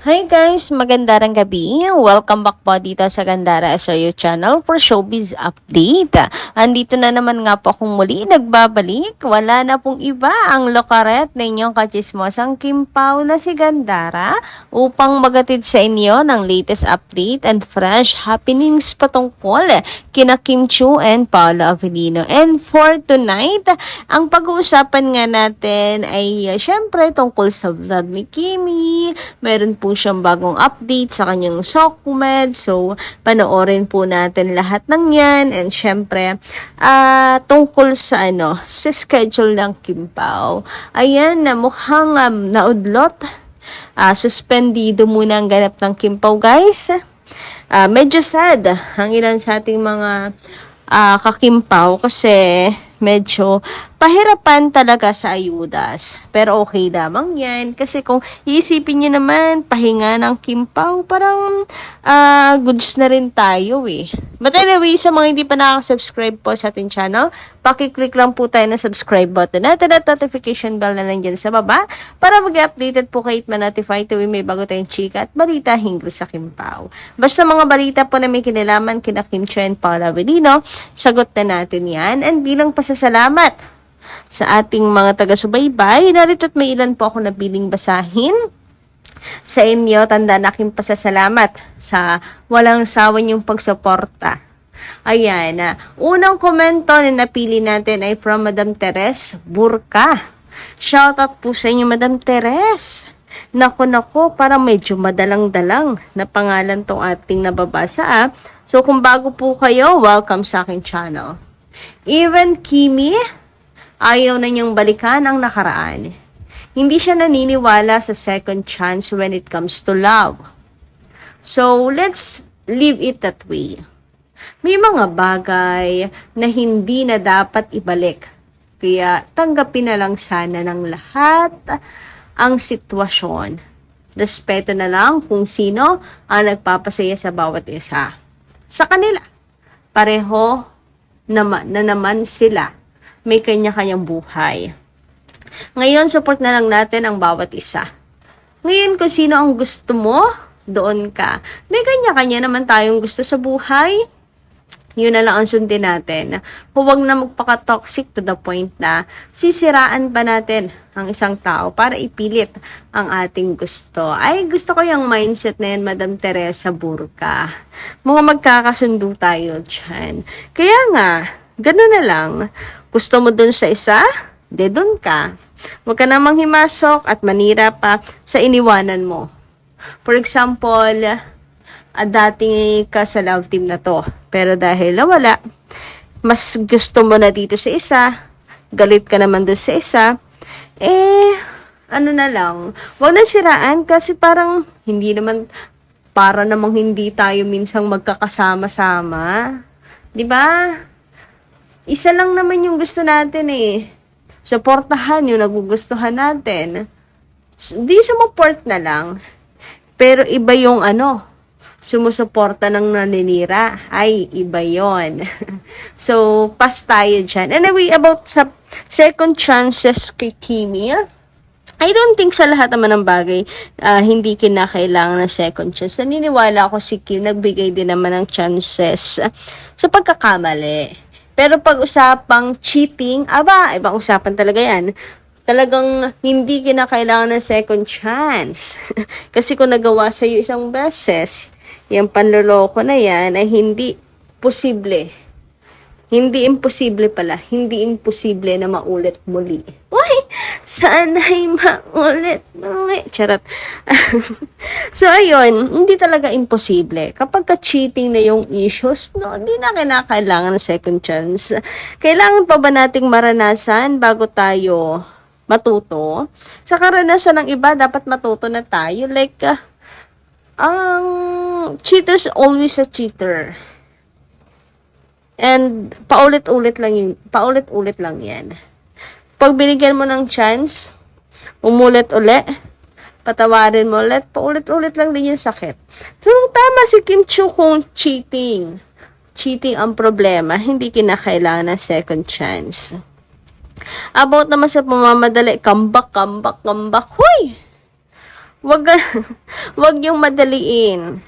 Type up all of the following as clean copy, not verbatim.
Hi guys! Magandang gabi. Welcome back po dito sa Gandara SRU channel for Showbiz Update. Andito na naman nga po akong muli nagbabalik. Wala na pong iba ang lokaret na inyong kachismosang Kim Pao na si Gandara upang magatid sa inyo ng latest update and fresh happenings patungkol kina Kim Chiu and Paolo Avellino. And for tonight, ang pag-uusapan nga natin ay syempre tungkol sa vlog ni Kimi. Meron po siyang bagong update sa kanyang SOCMED. So, panoorin po natin lahat ng yan. And syempre, tungkol sa sa schedule ng Kim Pao. Ayan, na mukhang naudlot. Suspendido muna ang ganap ng Kim Pao, guys. Medyo sad ang ilan sa ating mga kakimpaw kasi medyo pahirapan talaga sa ayudas. Pero okay lamang yan. Kasi kung iisipin nyo naman, pahinga ng Kimpaw, parang goods na rin tayo eh. But anyway, sa mga hindi pa nakaka-subscribe po sa ating channel, pakiclick lang po tayo ng subscribe button natin at notification bell na nandiyan sa baba para mag-updated po kayo at ma-notify tuwing may bago tayong chika at balita hinggil sa Kimpaw. Basta mga balita po na may kinalaman kina Kim Chiu and Paolo Avellino, sagot na natin yan. And bilang pasasalamat sa ating mga taga-subaybay, narito't may ilan po ako nabiling basahin sa inyo. Tanda na aking pasasalamat sa walang sawa niyong pagsuporta. Ayan, unang komento na napili natin ay from Madam Teres Burka. Shoutout po sa inyo, Madam Teres. Nako, parang medyo madalang-dalang na pangalan tong ating nababasa. So kung bago po kayo, welcome sa aking channel. Even Kimi, ayaw na niyang balikan ang nakaraan. Hindi siya naniniwala sa second chance when it comes to love. So, let's leave it that way. May mga bagay na hindi na dapat ibalik. Kaya tanggapin na lang sana ng lahat ang sitwasyon. Respeto na lang kung sino ang nagpapasaya sa bawat isa. Sa kanila, pareho na naman sila. May kanya-kanyang buhay. Ngayon, support na lang natin ang bawat isa. Ngayon, kung sino ang gusto mo, doon ka. May kanya-kanya naman tayong gusto sa buhay. Yun na lang ang sundin natin. Huwag na magpaka-toxic to the point na sisiraan pa natin ang isang tao para ipilit ang ating gusto. Ay, gusto ko yung mindset na yan, Madam Teresa Burka. Mga magkakasundo tayo dyan. Kaya nga, gano'n na lang. Gusto mo dun sa isa? De dun ka. Huwag ka namang himasok at manira pa sa iniwanan mo. For example, dating ka sa love team na to. Pero dahil nawala, mas gusto mo na dito sa isa, galit ka naman dun sa isa, ano na lang, huwag na siraan kasi parang hindi naman, para namang hindi tayo minsang magkakasama-sama. Diba? Isa lang naman yung gusto natin eh. Suportahan yung nagugustuhan natin. Di sumuport na lang. Pero iba yung sumusuporta ng naninira. Ay, iba yon. So, pass tayo dyan. Anyway, about sa second chances kay Kimi, I don't think sa lahat naman ng bagay, hindi kinakailangan ng second chance. Naniniwala ako si Kim, nagbigay din naman ng chances sa pagkakamali. Pero pag usapang cheating, ibang usapan talaga yan. Talagang hindi kinakailangan ng second chance. Kasi kung nagawa sa iyo isang beses, yung panloloko na yan ay hindi posible. Hindi imposible pala. Hindi imposible na maulit muli. Uy! Sana'y maulit muli. Charot. So, ayun. Hindi talaga imposible. Kapag ka-cheating na yung issues, hindi na kinakailangan ng second chance. Kailangan pa ba nating maranasan bago tayo matuto? Sa karanasan ng iba, dapat matuto na tayo. Like, ang cheater's always a cheater. And paulit-ulit lang yan. Pag binigyan mo ng chance, umulit-ulit, patawarin mo ulit, paulit-ulit lang din yung sakit. So, tama si Kim Chiu kung cheating. Cheating ang problema, hindi kinakailangan ng second chance. About naman sa pamamadali, comeback. Huy! wag, wag yung madaliin.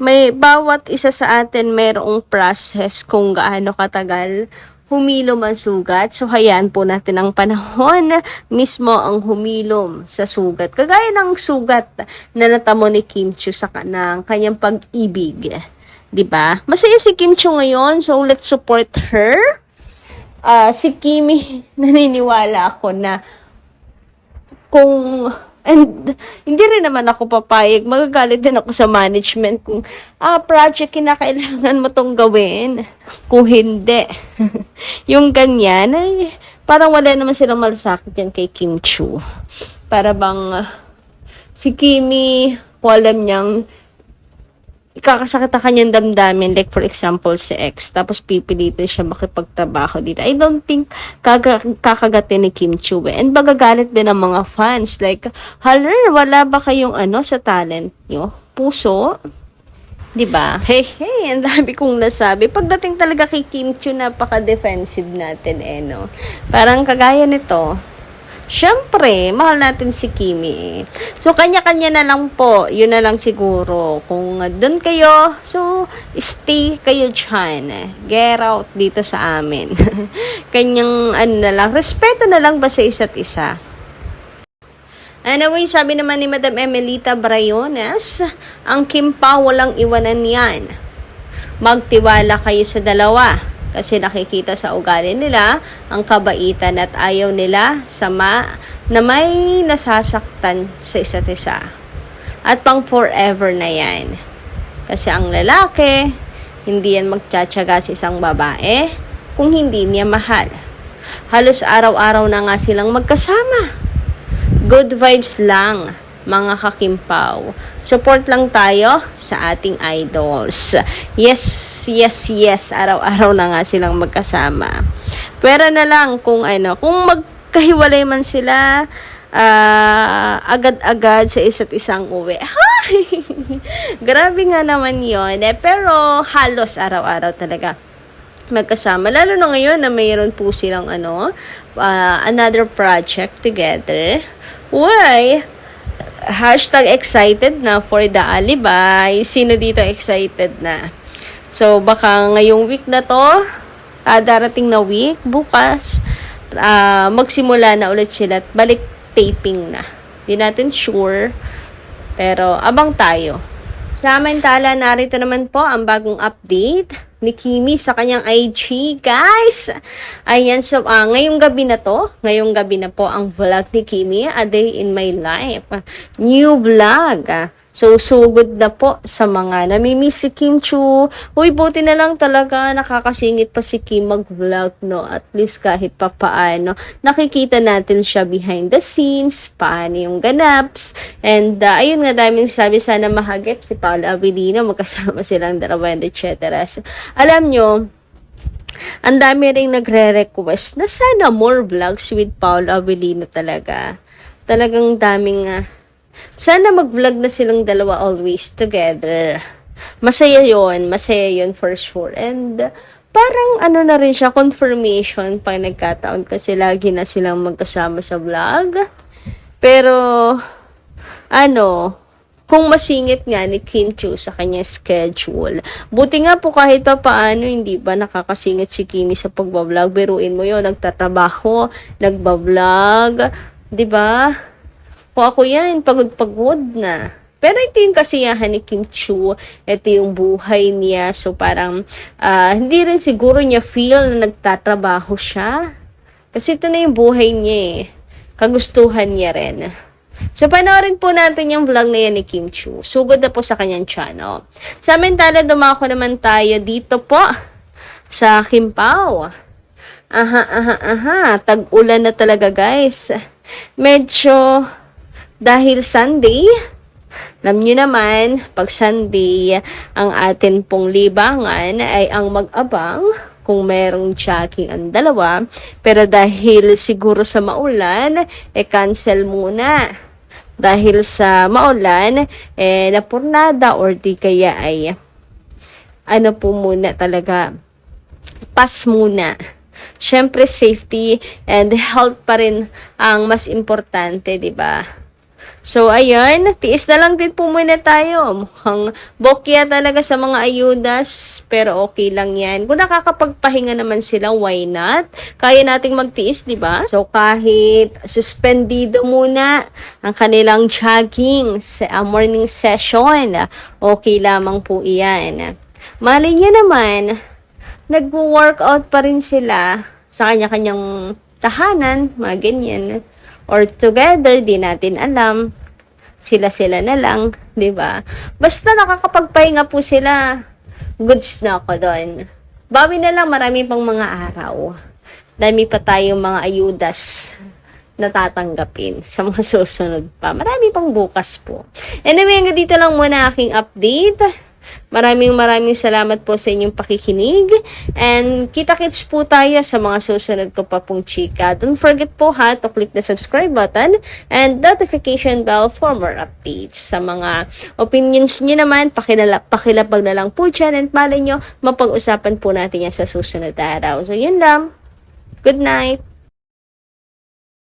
May bawat isa sa atin mayroong process kung gaano katagal humilom ang sugat. So, hayaan po natin ang panahon mismo ang humilom sa sugat. Kagaya ng sugat na natamo ni Kim Chiu sa ng kanyang pag-ibig. 'Di ba? Masaya si Kim Chiu ngayon, so let's support her. Si Kimi, naniniwala ako na kung and hindi rin naman ako papayag, magagalit din ako sa management kung project kinakailangan mo tong gawin, kung hindi yung ganyan ay parang wala naman silang malasakit yan kay Kim Chiu. Para bang si Kimi, kung alam niyang ikakasakit ang kanyang damdamin, like for example si X, tapos pipilitin siya makipagtrabaho dito. I don't think kakagatin ni Kim Chiu and magagalit din ang mga fans like, haler, wala ba kayong sa talent nyo? Puso? 'Di ba? Hey, ang dami kong nasabi. Pagdating talaga kay Kim Chiu, napaka-defensive natin no. Parang kagaya nito, syempre, mahal natin si Kimi. So, kanya-kanya na lang po. Yun na lang siguro. Kung doon kayo, so, stay kayo dyan. Get out dito sa amin. Kanyang, na lang, respeto na lang ba sa isa't isa? Anyway, sabi naman ni Madam Emelita Brayones, ang Kim Pao walang iwanan yan. Magtiwala kayo sa dalawa. Kasi nakikita sa ugali nila ang kabaitan at ayaw nila na may nasasaktan sa isa't isa. At pang forever na yan. Kasi ang lalaki, hindi yan magtsatsaga sa isang babae kung hindi niya mahal. Halos araw-araw na nga silang magkasama. Good vibes lang, mga kakimpaw. Support lang tayo sa ating idols. Yes. Araw-araw na nga silang magkasama. Pero na lang kung kung magkahiwalay man sila, agad-agad sa isa't isang uwi. Grabe nga naman yun. Pero halos araw-araw talaga magkasama. Lalo na ngayon na mayroon po silang another project together. Why? #excited na for the alibay. Sino dito excited na? So, baka ngayong week na to, darating na week, bukas, magsimula na ulit sila at balik taping na. Di natin sure, pero abang tayo. Samantala, narito naman po ang bagong update ni Kimi sa kanyang IG, guys. Ayan, so ngayong gabi na po ang vlog ni Kimi, A Day in My Life. New vlog. So, sugod na po sa mga namimiss si Kim Chiu. Uy, buti na lang talaga nakakasingit pa si Kim mag-vlog, no? At least kahit pa paano, nakikita natin siya behind the scenes, paano yung ganaps. And, ayun nga, daming sabi, sana mahagip si Paolo Avellino, magkasama silang dalawa, and etc. So, alam nyo, ang dami ring nagre-request na sana more vlogs with Paolo Avellino talaga. Talagang daming sana mag-vlog na silang dalawa always together. Masaya yon for sure. And parang na rin siya, confirmation pag nagkataon kasi lagi na silang magkasama sa vlog. Pero, kung masingit nga ni Kim Chiu sa kanyang schedule. Buti nga po kahit paano, hindi ba nakakasingit si Kimi sa pagbablog. Biruin mo yun, nagtatrabaho, nagbablog, di ba? Kung ako yan, pagod na. Pero ito yung kasiyahan ni Kim Chiu. Ito yung buhay niya. So parang, hindi rin siguro niya feel na nagtatrabaho siya. Kasi ito na yung buhay niya Kagustuhan niya rin. So panoorin po natin yung vlog na yan ni Kim Chiu. Sugod na po sa kanyang channel. Samantala, dumako naman tayo dito po sa Kim Pao. Tag-ulan na talaga, guys. Medyo dahil Sunday, alam nyo naman, pag Sunday, ang atin pong libangan ay ang mag-abang kung merong jogging ang dalawa. Pero dahil siguro sa maulan, cancel muna. Dahil sa maulan, napurnada or di kaya ay po muna talaga, pass muna. Syempre, safety and health pa rin ang mas importante, di ba? So, ayun, tiis na lang din po muna tayo. Mukhang bokya talaga sa mga ayudas, pero okay lang yan. Kung nakakapagpahinga naman sila, why not? Kaya nating magtiis, di ba? So, kahit suspendido muna ang kanilang jogging sa morning session, okay lamang po iyan. Malay nyo naman, nag-workout pa rin sila sa kanya-kanyang tahanan, mga ganyan. Or together, di natin alam. Sila-sila na lang, di ba? Basta nakakapagpahinga po sila, goods na ako doon. Bawi na lang, marami pang mga araw. Dami pa tayong mga ayudas na tatanggapin sa mga susunod pa. Marami pang bukas po. Anyway, hanggang dito lang muna aking update. Maraming salamat po sa inyong pakikinig. And kita-kits po tayo sa mga susunod ko pa pong chika. Don't forget po ha to click the subscribe button and notification bell for more updates. Sa mga opinions nyo naman, pakilapag na lang po dyan. And malay nyo, mapag-usapan po natin yan sa susunod na araw. So yun lang. Good night.